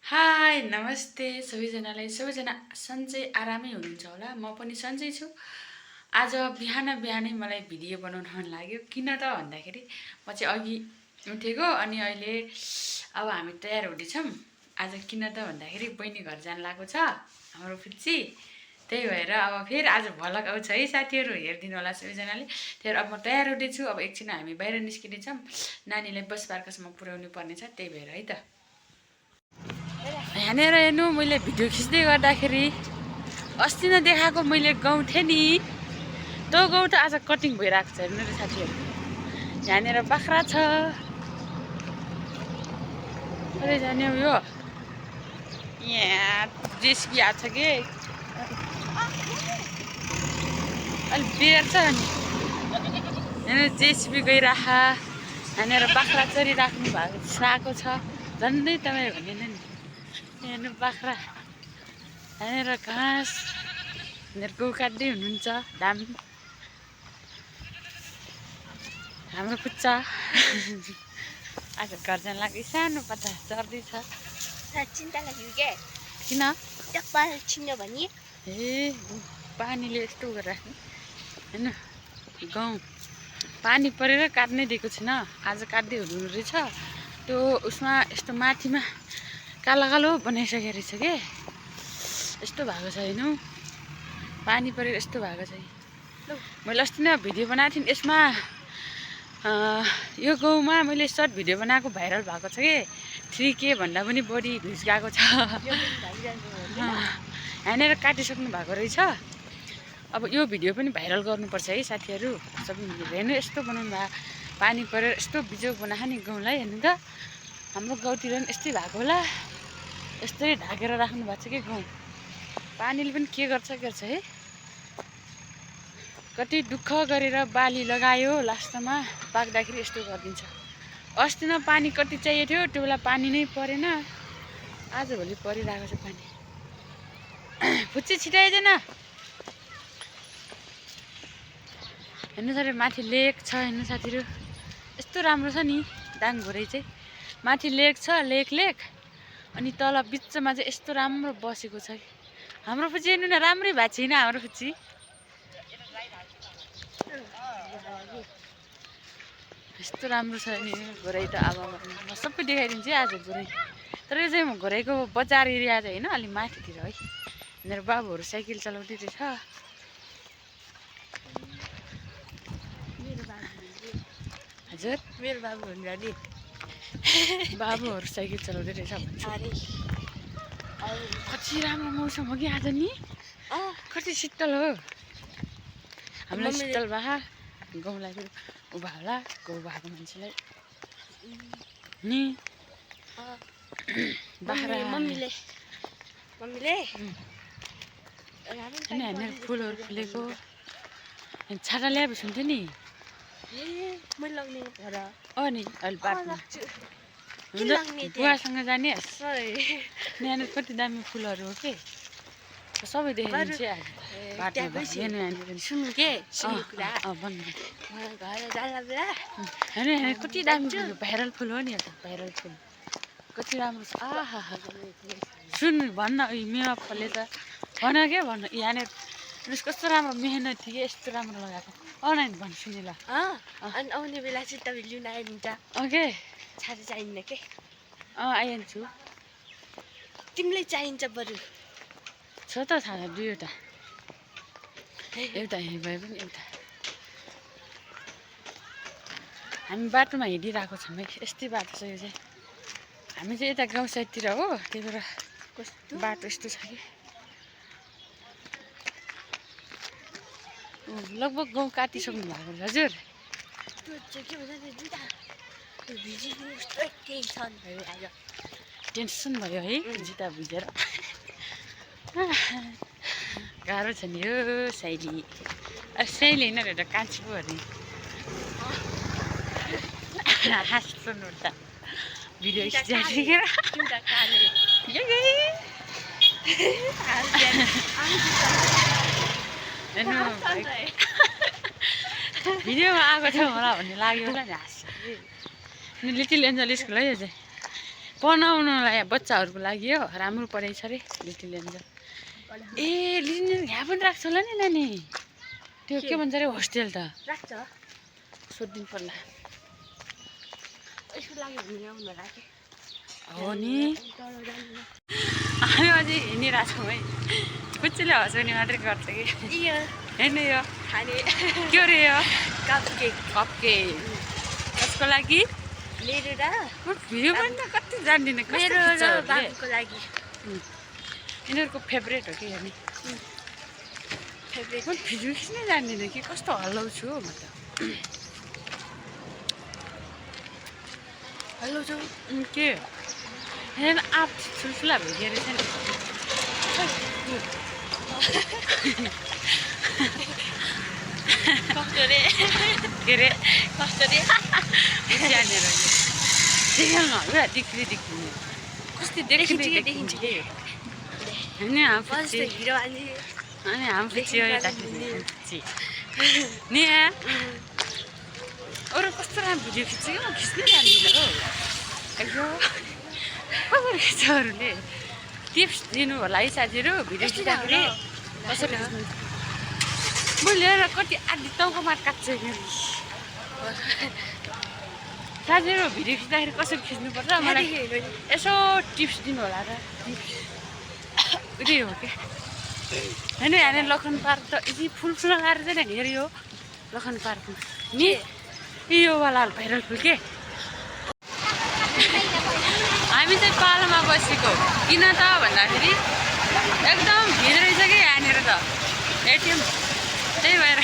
High नमस्ते सबैजनालाई। सबैजना सन्चै आरामै हुनुहुन्छ होला। म पनि सन्चै छु। आज बिहान बिहानै मलाई भिडियो बनाउन मन लाग्यो। किन त भन्दाखेरि म चाहिँ अघि उठेको अनि अहिले अब हामी तयार हुँदैछौँ। आज किन त भन्दाखेरि बहिनी घर जान लागेको छ हाम्रो फुच्ची। त्यही भएर अब फेरि आज भ्लग आउँछ है साथीहरू, हेरिदिनु होला सबैजनाले। त्यही भएर अब म तयार हुँदैछु। अब एकछिन हामी बाहिर निस्किनेछौँ, नानीलाई बस पार्कसम्म पुर्याउनु पर्ने छ। त्यही भएर है त यहाँनिर हेर्नु, मैले भिडियो खिच्दै गर्दाखेरि अस्ति नै देखाएको मैले गाउँ थिएँ नि, त्यो गाउँ त आज कटिङ भइरहेको छ। हेर्नु र साथीहरू, यहाँनिर बाख्रा छ। कहिले जाने हो यो? यहाँ जेसिबी आएको छ कि अलिक बेर छ नि। यहाँनिर जेसिबी गइरह, यहाँनिर बाख्रा चरिराख्नु भएको छ। झन्डै तपाईँ भनेन नि। हेर्नु बाख्रा, यहाँनिर घाँस, यहाँनिर गहुँ काट्दै हुनुहुन्छ दामी हाम्रो कुच्चा। आज घर जान लाग्यो, सानो पत्ता चढ्दैछ। चिन्ता लाग्यो क्या? किन? छिन्यो भने ए पानीले यस्तो गरिराख्ने होइन। गाउँ पानी परेर काट्नै दिएको छैन, आज काट्दै हुनु रहेछ। त्यो उसमा यस्तो माथिमा कालो कालो बनाइसकेको रहेछ के, यस्तो भएको छ हेर्नु। पानी परेर यस्तो भएको छ। मैले अस्ति नै भिडियो बनाएको थिएँ यसमा। यो गाउँमा मैले सर्ट भिडियो बनाएको भाइरल भएको छ कि 3K भन्दा पनि बढी भ्युज गएको छ। यहाँनिर काटिसक्नु भएको रहेछ। अब यो भिडियो पनि भाइरल गर्नुपर्छ है साथीहरू। सबै मिलेर हेर्नु, यस्तो बनाउनु भएको। पानी परेर यस्तो बिजोग बनाएको नि गाउँलाई। हेर्नु त, हाम्रो गाउँतिर पनि यस्तै भएको होला। यस्तै ढाकेर राख्नु भएको छ कि गाउँ। पानीले पनि के गर्छ है। कति दुःख गरेर बाली लगायो, लास्टमा पाक्दाखेरि यस्तो गरिदिन्छ। अस्ति न पानी कति चाहिएको थियो, त्यो बेला पानी नै परेन। आजभोलि परिरहेको छ पानी। फुच्ची छिटाइदिएन। हेर्नु साथी, माथि लेक छ। हेर्नु साथीहरू, यस्तो राम्रो छ नि दाङभोरै चाहिँ। माथि लेक छ, लेक अनि तल बिचमा चाहिँ यस्तो राम्रो बसेको छ। हाम्रो फुच्ची हेर्नु न, राम्रै भएको छैन हाम्रो फुच्ची। यस्तो राम्रो छ नि घोरै त। अब म सबै देखाइदिन्छु आज घोरै। तर यो चाहिँ म घोरैको बजार एरिया चाहिँ होइन, अलिक माथितिर है। मेरो बाबुहरू साइकल चलाउँदै रहेछ। हजुर, मेरो बाबु हुनु नि बाबुहरू साइकल चलाउँदै रहेछ भन्छु। कति राम्रो मौसम हो कि आज नि। कति शीतल हो। हामीलाई शीतल भए गाउँलाई पनि उभा होला, गाउँ भएको मान्छेलाई नि। बाख्रा मम्मीले यहाँनिर फुलहरू फुलेको। छाता ल्याएपछि हुन्थ्यो नि। मैले लाउने घर नि अहिले बाटोमा बुवासँग जाने। यहाँनिर कति दामी फुलहरू हो कि, सबै देखाइदिन्छु आज बाटोमा। सुन्नु के भन्नु घर जाँदा बेला होइन, कति दामी फुल, भाइरल फुल हो नि। भाइरल फुल कति राम्रो छ। आहा, सुन भन्न मेरो अप्पाले त भन के भन्नु। यहाँनिर कस्तो राम्रो मेहनत थियो, यस्तो राम्रो लगाएको। नाइन भन् सुने ल। अनि आउने बेला चाहिँ तपाईँ लिन आइदिन्छ। ओके, छाता चाहिन्न के? आइहाल्छु। तिमीलाई चाहिन्छ बरु। छ त छाता दुईवटा, एउटा हेर्नु भए पनि एउटा। हामी बाटोमा हिँडिरहेको छौँ है। यस्तै बाटो छ यो चाहिँ। हामी चाहिँ यता गाउँ साइडतिर हो, त्यही भएर कस्तो बाटो यस्तो छ कि। लगभग गाउँ काटिसक्नु भएको हजुर। टेन्सन भयो है जुत्ता भिजेर। गाह्रो छ नि यो शैली। शैली होइन एउटा कान्छी पो अरे। हाँस्नु त भिडियो खिचेर भिडियोमा आएको छ होला भन्ने लाग्यो होला नि। हाँस्यो लिटिल एन्जल स्कुल है यो चाहिँ। बनाउनलाई बच्चाहरूको लागि हो राम्रो पढाइ छ अरे लिटिल एन्जल ए लिटिल यहाँ पनि राख्छ होला नि नानी त्यो के भन्छ अरे होस्टेल त राख्छ सोधिदिनु पर्ला यसको लागि घुम्न आउनु राखे हो नि हामी अझै हिँडिरहेको छौँ है कुच्चीले हँसाउने मात्रै गर्छ कि होइन यो खाने के अरे यो कपकेक कपकेक त्यसको लागि मेरो र भिडियो पनि त कति जान्दिनँ मेरो र बाबुको लागि यिनीहरूको फेभरेट हो कि हामी फेभरेट म भिडियो खिच्नै जान्दिनँ कि कस्तो हल्लाउँछु हो म त हेलो जो के हेर्न आँप ठुल्ठुला भइदियो रहेछ नि कस्तो रे के अरे कस्तो रे जानेर देखाउन होला दिक्री देखिने कस्तो देखिन्छ देखिन्छ होइन फर्स्ट हिरो अनि अनि हामी पछि नि अरू कस्तो राम्रो भिडियो खिच्छ कि म खिच्नै जान्दिनँ हो अಯ್यो कसरी खिच्छ अरूले टिप्स दिनु होला है साथीहरू भिडियो खिच्दाखेरि कसरी खिच्नु म लिएर कति आधी टाउको मार काट्छु साथीहरू भिडियो खिच्दाखेरि कसरी खिच्नुपर्छ मलाई यसो टिप्स दिनु होला र टिप्स उयो हो कि होइन यहाँनिर लखन पार्क त यति फुल लगाएर चाहिँ हेऱ्यो यो लखन पार्कमा नि योवाला भाइरल फुल के हामी चाहिँ पालोमा बसेको किन त भन्दाखेरि एकदम भिड रहेछ कि यहाँनिर त एटिएम त्यही भएर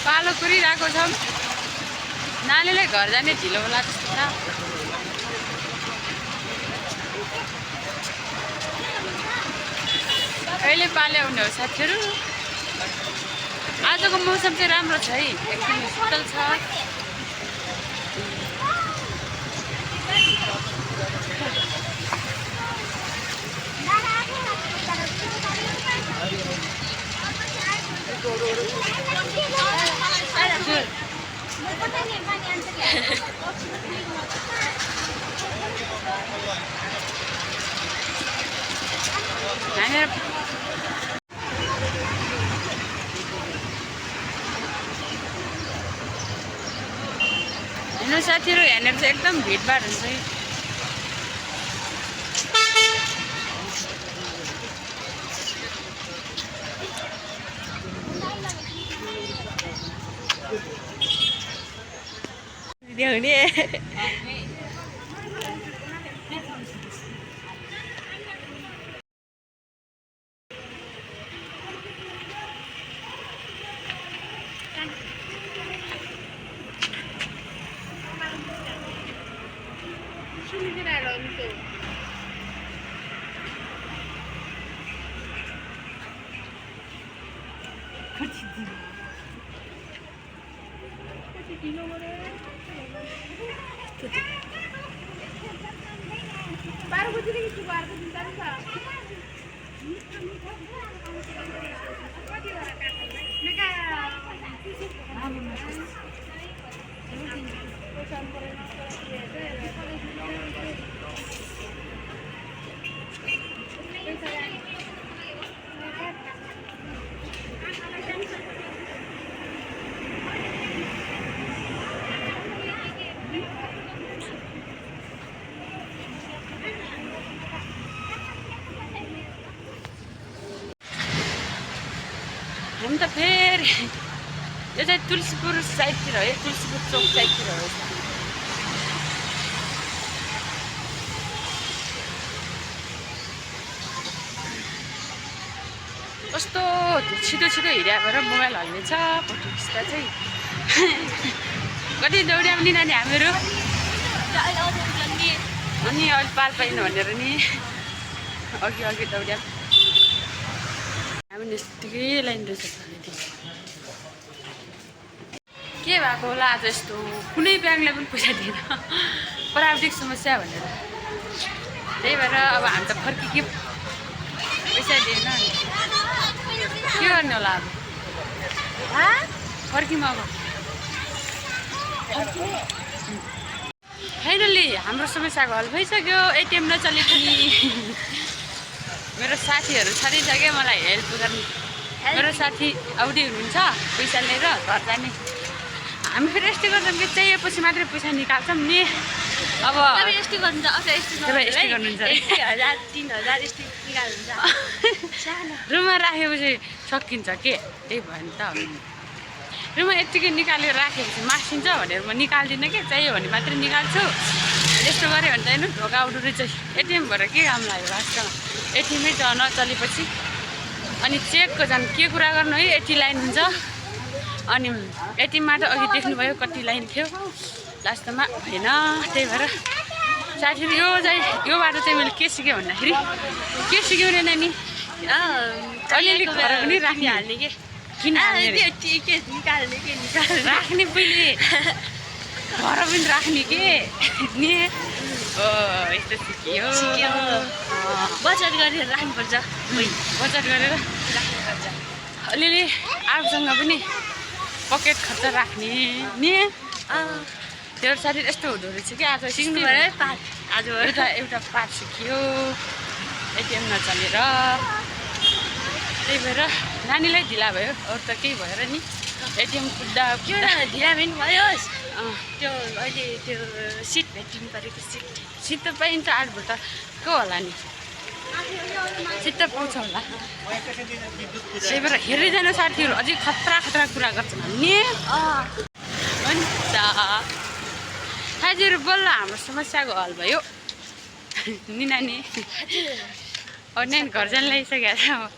पालो कुरिरहेको छौँ नानीले घर जाने ढिलो होला जस्तो छ कहिले पाले आउने हो साथीहरू आजको मौसम चाहिँ राम्रो छ है एकदम शीतल छ हेर्नु साथीहरू यहाँनिर चाहिँ एकदम भिडभाड हुन्छ है ल्याउने हामी त फेरि यो चाहिँ तुलसीपुर साइडतिर हो तुलसीपुर चौक साइडतिर हो कस्तो छिटो छिटो हिँड्या भएर मोबाइल हल्लिन्छ फोटो खिच्दा चाहिँ कति दौड्या पनि नानी हामीहरू अनि अहिले पाल पाइनु भनेर नि अघि अघि दौड्या हामी यस्तै लाइन रहेछ के भएको होला आज यस्तो कुनै ब्याङ्कले पनि पैसा दिएन प्राविधिक समस्या भनेर त्यही भएर अब हामी त फर्किके पैसा दिएन के गर्ने होला अब फर्किम अब फाइनली हाम्रो समस्याको हल भइसक्यो। एटिएम नचले पनि मेरो साथीहरू छरिसक्यो मलाई हेल्प गर्ने। मेरो साथी आउँदै हुनुहुन्छ पैसा लिएर घर जाने। हामी फेरि यस्तै गर्छौँ कि चाहिएपछि मात्रै पैसा निकाल्छौँ नि। अब यस्तै गर्नुहुन्छ यस्तै गर्नुहुन्छ 1000 3000 यस्तै निकाल्नुहुन्छ रुममा राखेपछि सकिन्छ के, त्यही भयो नि त। रुममा यत्तिकै निकालेर राखेपछि मासिन्छ भनेर म निकाल्दिनँ कि, चाहियो भने मात्रै निकाल्छु। यस्तो गऱ्यो भने त हेर्नु ढोका उठ्दो रहेछ। एटिएम भएर के काम लाग्यो वास्तवमा। एटिएमै नचलेपछि अनि चेकको झन् के कुरा गर्नु है, यति लाइन हुन्छ। अनि एटिएममा त अघि देख्नुभयो कति लाइन थियो, लास्टमा भएन। त्यही भएर साथीहरू यो बाटो चाहिँ मैले के सिकेँ भन्दाखेरि, के सिक्यो भने नानी अलिअलि घर पनि राख्ने हाल्ने के किन राख्ने पहिले घर पनि राख्ने के नि। यस्तो सिक्यो। बचत गरेर राख्नुपर्छ, बचत गरेर राख्नुपर्छ। अलिअलि आफूसँग पनि पकेट खर्च राख्ने नि। त्यो साथी यस्तो हुँदो रहेछ कि आज सिक्नु पऱ्यो है पाठ। आज एउटा पाठ सिक्यो एटिएम नचलेर। त्यही भएर नानीलाई ढिला भयो, अरू त केही भएर नि। एटिएम कुद्दा ढिला पनि भयो। त्यो अहिले त्यो सिट भेटिनु परेको सिट त पाइन्छ 8 बटा को होला नि, सिट त पाउँछ होला। त्यही भएर हेर्दै जानु साथीहरू, अझै खतरा कुरा गर्छन् नि। हुन्छ साथीहरू, बल्ल हाम्रो समस्याको हल भयो नि नानी। अब नानी घर जान लागिसकेको छ।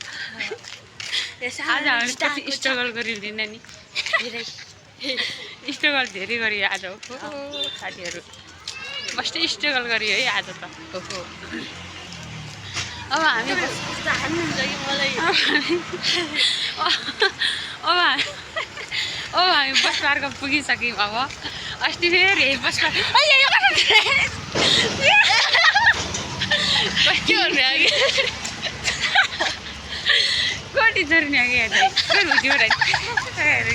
आज हामी कति स्ट्रगल गऱ्यौँ नि नानी, स्ट्रगल धेरै गऱ्यो आज। साथीहरू मस्तै स्ट्रगल गऱ्यो है आज त। अब हामी बस पार्क पुगिसक्यौँ। अब अस्ति फेरि यही बस पार्क के गर्नु अघि कति चोर्ने अघि हुन्थ्यो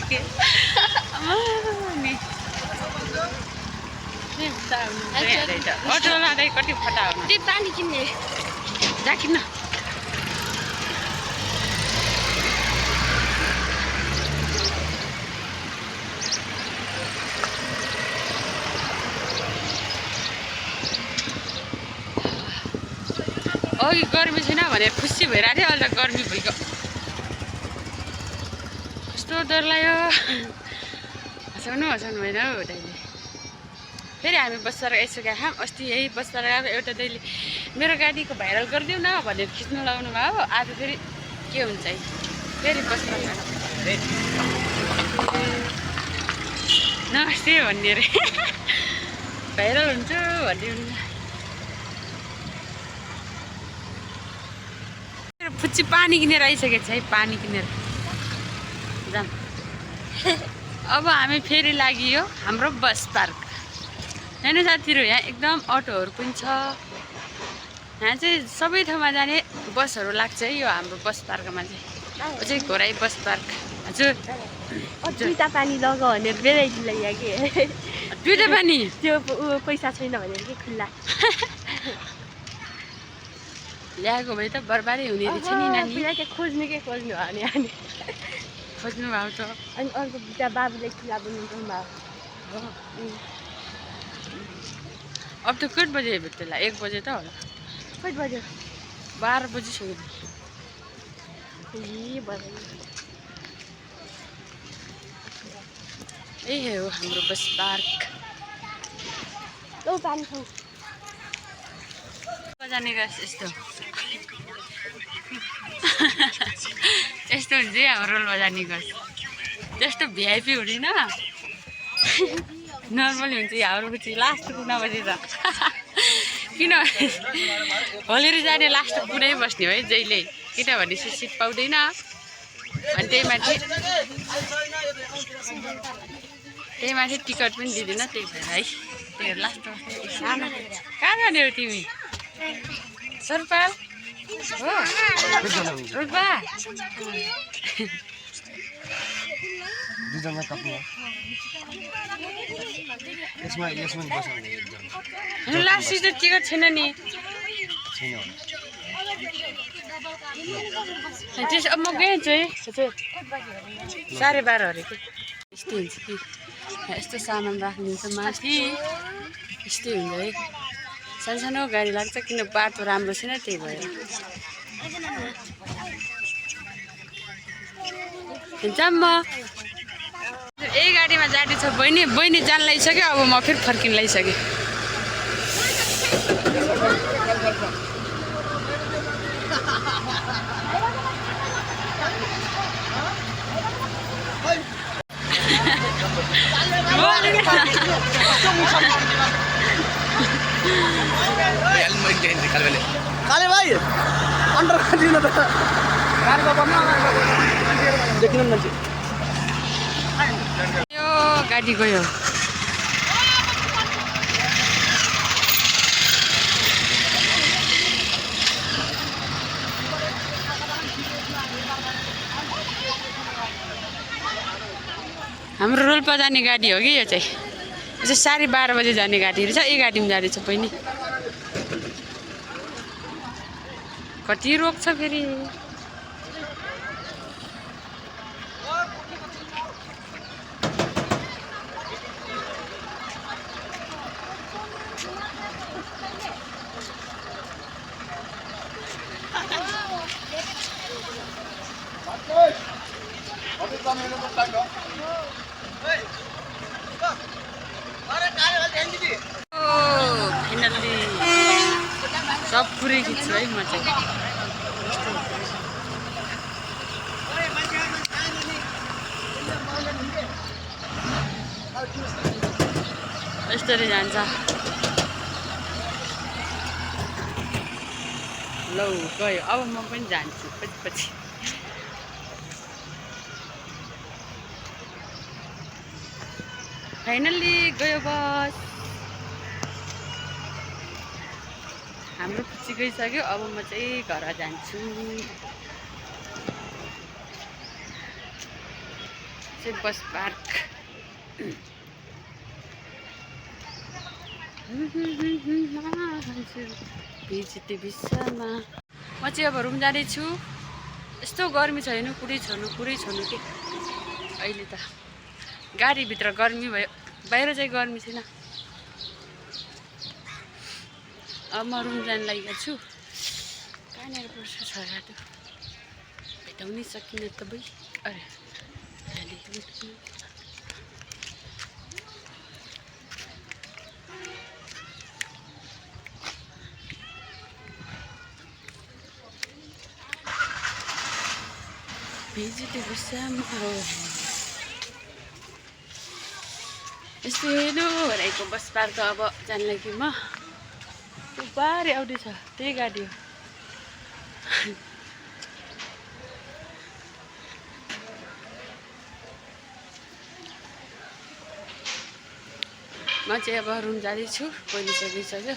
के अटो लाँदै कति फटा हुनु। त्यो पानी किन्ने जाकिन्न। अघि गर्मी छैन भनेर खुसी भइरहेको थियो, अहिले त गर्मी भइगयो। कस्तो डर लाग्यो। हँसाउनु भएन हौ दाइले। फेरि हामी बस पार्क आइसकेका छौँ। अस्ति यही बस पार्क आएको एउटा दाइले मेरो गाडीको भाइरल गरिदेऊ न भनेर खिच्नु लगाउनु भयो। आज फेरि के हुन्छ है, फेरि बस पार्क नमस्ते भन्ने अरे भाइरल हुन्छ भन्ने। फुच्ची पानी किनेर आइसकेको छ है, पानी किनेर जाम। अब हामी फेरि लागियो हाम्रो बस पार्क। होइन साथीहरू, यहाँ एकदम अटोहरू पनि छ। यहाँ चाहिँ सबै ठाउँमा जाने बसहरू लाग्छ है यो हाम्रो बस पार्कमा चाहिँ। अझै घोराई बस पार्क। हजुर दुईवटा पानी लगाऊ भनेर बेलाइदिनलाई यहाँ के दुईवटा पानी त्यो पैसा छैन भनेर के खुल्ला ल्याएको भए त बर्बादै हुने रहेछ नि नानी। खोज्नु भयो नि अनि खोज्नु भएको छ। अनि अर्को बुढा बाबुले खुल्ला बनाउनु भयो। अब त कति बजे भेट्ला? 1 बजे त होला। कति बज्यो? 12 बजिसक्यो। यही हो हाम्रो बस पार्क। पानी खाऊ जाने गएछ यस्तो यस्तो हुन्छ है हाम्रो रोलमा जाने गर्छ। त्यस्तो भिआइपी हुँदैन, नर्मली हुन्छ हाम्रो चाहिँ लास्ट कुना बजी त। किनभने भोलि जाने लास्ट कुनै बस्ने हो है जहिले, किनभने सिट पाउँदैन। अनि त्यही माथि टिकट पनि दिँदैन, त्यही भएर है त्यही लास्ट सानो। कहाँ जाने हो तिमी? सरपाल हो रोल्पा एकजना कप्नु यसमा यसमा बसाउने एकजना लास्ट सिट टिकट छैन नि छैन त्यस अब म गएँ चाहिँ 12:30 अरे यस्तै हुन्छ कि यस्तो सामान राखिदिन्छ माथि यस्तै हुन्छ है सानो गाडी लाग्छ किन बाटो राम्रो छैन त्यही भएर जाम म यही गाडीमा जाने छ बहिनी जान लागिसक्यो अब म फेरि फर्किन लागिसकेँ काले भाइ अन्डर दिनु त गाडीको बन्नु देखिन मान्छे यो गाडी गयो हाम्रो रोल्पा जाने गाडी हो कि यो चाहिँ 12:30 बजे जाने गाडीहरू छ यही गाडीमा जाँदैछ बहिनी कति रोक्छ फेरि फाइनल्ली सब पुरै खिच्छु है म चाहिँ यस्तरी जान्छ लौ गयो अब म पनि जान्छु पछि फाइनल्ली गयो बस हाम्रो पछि गइसक्यो अब म चाहिँ घर जान्छु बस पार्क भिजिटे विश्वमा म चाहिँ अब रुम जाँदैछु यस्तो गर्मी छ हेर्नु पुरै छोड्नु कि अहिले त गाडीभित्र गर्मी भयो बाहिर चाहिँ गर्मी छैन अब म रुम जान लागेको छु कहाँनिर पर्छ छोराहरू भेटाउनै सकिनँ त भाइ अरे भिजिटे विश्वमा हो यस्तो हेर्नु भनेको बस पार्क अब जान लागि म बारे आउँदैछ त्यही गाडी हो म चाहिँ अब रुम जाँदैछु पहिले सकिसक्यो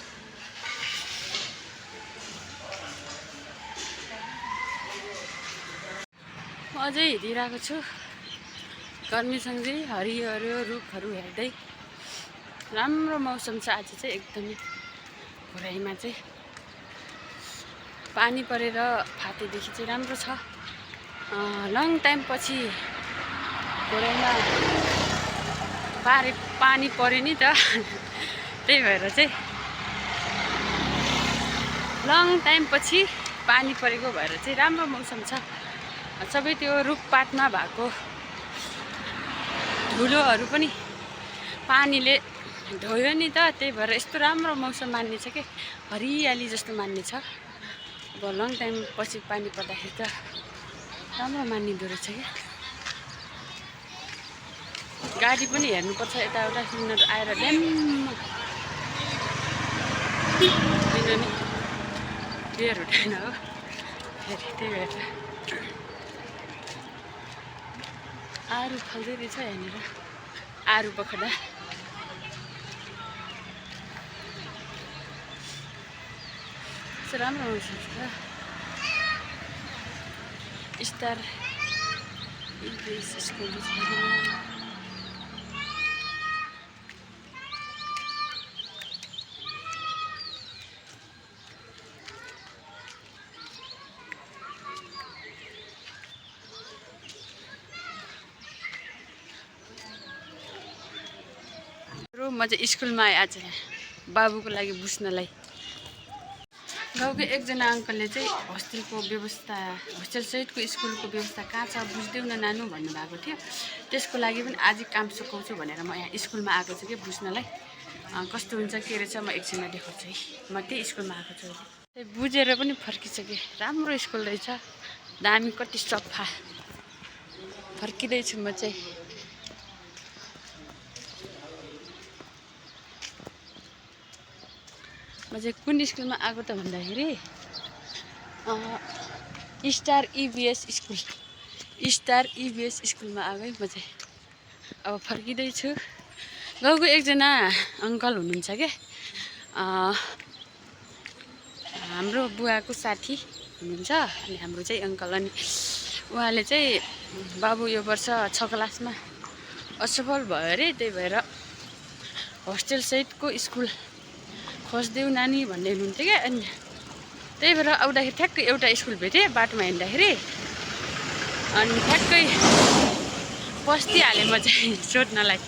म अझै हिँडिरहेको छु गर्मीसँगै हरियो रुखहरू हेर्दै राम्रो मौसम छ आज चाहिँ एकदमै घुराइमा चाहिँ पानी परेर फाटेदेखि चाहिँ राम्रो छ लङ टाइम पछि घुराइमा पानी पऱ्यो नि त त्यही भएर चाहिँ लङ टाइम पछि पानी परेको भएर चाहिँ राम्रो मौसम छ सबै त्यो रुखपातमा भएको धुलोहरू पनि पानीले धोयो नि त त्यही भएर यस्तो राम्रो मौसम मान्ने छ कि हरियाली जस्तो मान्ने छ अब लङ टाइम पछि पानी पर्दाखेरि त राम्रो मानिँदो रहेछ क्या गाडी पनि हेर्नुपर्छ यताउता सुन्दर आएर ड्याम्म किनभने बियर हुँदैन हो फेरि त्यही भएर आरु फल्दै रहेछ यहाँनिर आरु बखडा राम्रो हुन्छ स्टार इङ्ग्लिस स्कुल छ म चाहिँ स्कुलमा आएँ आज बाबुको लागि बुझ्नलाई। गाउँको एकजना अङ्कलले चाहिँ होस्टेल सहितको स्कुलको व्यवस्था कहाँ छ बुझ्दैउ न नानु भन्नुभएको थियो। त्यसको लागि पनि आज काम सघाउँछु भनेर म यहाँ स्कुलमा आएको छु कि बुझ्नलाई कस्तो हुन्छ के रहेछ। म एकछिनमा देखाउँछु है, म त्यही स्कुलमा आएको छु। बुझेर पनि फर्किसकेँ, राम्रो स्कुल रहेछ, दामी, कति सफा। फर्किँदैछु म चाहिँ। म चाहिँ कुन स्कुलमा आएको त भन्दाखेरि स्टार इबिएस स्कुलमा आएको है म चाहिँ। अब फर्किँदैछु। गाउँको एकजना अङ्कल हुनुहुन्छ क्या, हाम्रो बुवाको साथी हुनुहुन्छ अनि हाम्रो चाहिँ अङ्कल। अनि उहाँले चाहिँ बाबु यो वर्ष 6 क्लासमा असफल भयो अरे, त्यही भएर होस्टेल सहितको स्कुल खोजिदेऊ नानी भन्दै हुनुहुन्थ्यो क्या। अनि त्यही भएर आउँदाखेरि ठ्याक्कै एउटा स्कुल भेटेँ बाटोमा हिँड्दाखेरि, अनि ठ्याक्कै पस्दिहालेँ म चाहिँ सोध्नलाई।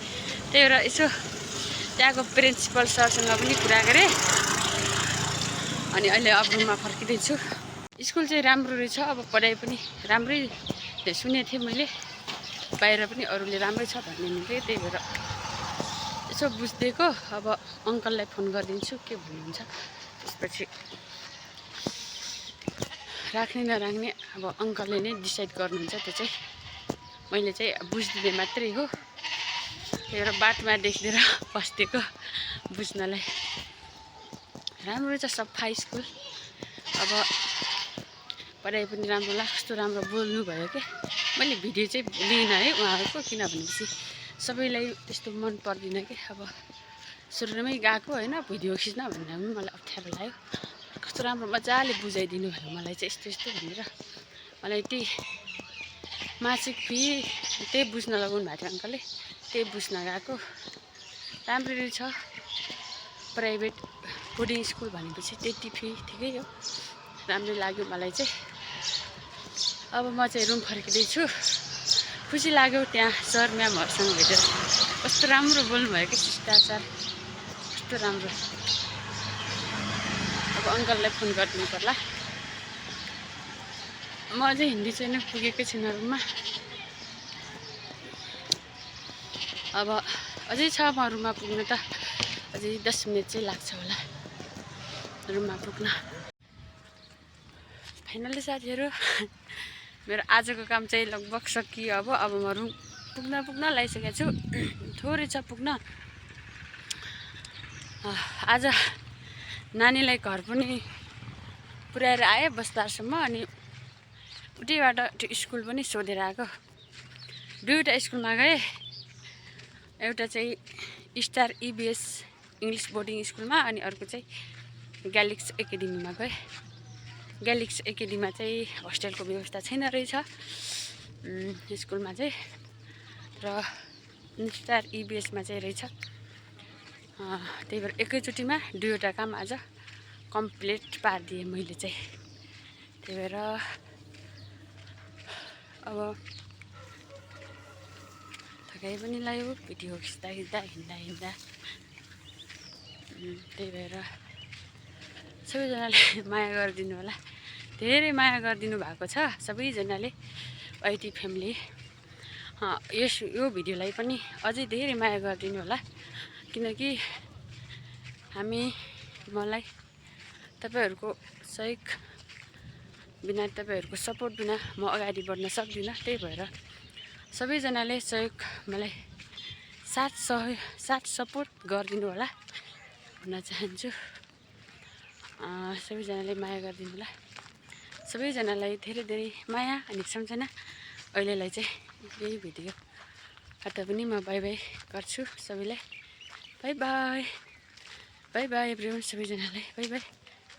त्यही भएर यसो त्यहाँको प्रिन्सिपल सरसँग पनि कुरा गरेँ अनि अहिले अब रुममा फर्किँदैछु। स्कुल चाहिँ राम्रो रहेछ, अब पढाइ पनि राम्रै सुनेको थिएँ मैले, बाहिर पनि अरूले राम्रै छ भन्ने हुन्थ्यो। त्यही भएर यसो बुझिदिएको। अब अङ्कललाई फोन गरिदिन्छु के भन्नुहुन्छ, त्यसपछि राख्ने नराख्ने अब अङ्कलले नै डिसाइड गर्नुहुन्छ। त्यो चाहिँ मैले चाहिँ बुझिदिने मात्रै हो। त्यही भएर बाटोमा देखिदिएर पस्दिएको बुझ्नलाई। राम्रो रहेछ, सफा स्कुल। अब पढाइ पनि राम्रो लाग्छ, कस्तो राम्रो बोल्नु भयो क्या। मैले भिडियो चाहिँ लिइनँ है उहाँहरूको, किनभनेपछि सबैलाई त्यस्तो मन पर्दैन कि। अब सुरुमै गएको होइन, भिडियो खिच्न भनेर पनि मलाई अप्ठ्यारो लाग्यो। कस्तो राम्रो मजाले बुझाइदिनु भयो मलाई चाहिँ, यस्तो यस्तो भनेर। मलाई त्यही मासिक फी त्यही बुझ्न लगाउनु भएको थियो अङ्कलले, त्यही बुझ्न गएको। राम्रै रहेछ, प्राइभेट बोर्डिङ स्कुल भनेपछि त्यति फी ठिकै हो, राम्रै लाग्यो मलाई चाहिँ। अब म चाहिँ रुम फर्किँदैछु। खुसी लाग्यो त्यहाँ सर म्यामहरूसँग भेटेर, कस्तो राम्रो बोल्नुभयो कि शिष्टाचार, कस्तो राम्रो। अब अङ्कललाई फोन गरिदिनु पर्ला। म अझै हिँड्दै छैन, पुगेकै छैन रुममा। अब अझै छ म रुममा पुग्न त, अझै 10 मिनट चाहिँ लाग्छ होला रुममा पुग्न। फाइनली साथीहरू मेरो आजको काम चाहिँ लगभग सकियो। अब म रुम पुग्न लागिसकेको छु, थोरै छ पुग्न। आज नानीलाई घर पनि पुर्याएर आएँ बस्दारसम्म, अनि उतैबाट त्यो स्कुल पनि सोधेर आएको। दुईवटा स्कुलमा गएँ, एउटा चाहिँ स्टार इबिएस इङ्ग्लिस बोर्डिङ स्कुलमा, अनि अर्को चाहिँ ग्यालेक्स एकाडेमीमा गएँ। ग्यालेक्स एकाडेमीमा चाहिँ होस्टेलको व्यवस्था छैन रहेछ स्कुलमा चाहिँ, र स्टार इबिएसमा चाहिँ रहेछ। त्यही भएर एकैचोटिमा दुईवटा काम आज कम्प्लिट पारिदिएँ मैले चाहिँ। त्यही भएर अब थकाइ पनि लाग्यो भिडियो खिच्दा हिँड्दा। त्यही भएर सबैजनाले माया गरिदिनु होला, धेरै माया गरिदिनु भएको छ सबैजनाले, आइटी फ्यामिली। यो भिडियोलाई पनि अझै धेरै माया गरिदिनु होला, किनकि मलाई तपाईँहरूको सहयोग बिना, तपाईँहरूको सपोर्ट बिना म अगाडि बढ्न सक्दिनँ। त्यही भएर सबैजनाले सहयोग मलाई साथ सपोर्ट गरिदिनु होला भन्न चाहन्छु। सबैजनाले माया गरिदिनु होला, सबैजनालाई धेरै धेरै माया अनि सम्झना। अहिलेलाई चाहिँ यही भिडियोबाट पनि म बाई बाई गर्छु सबैलाई। बाई बाई एभ्रिवान, सबैजनालाई बाई बाई,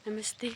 नमस्ते।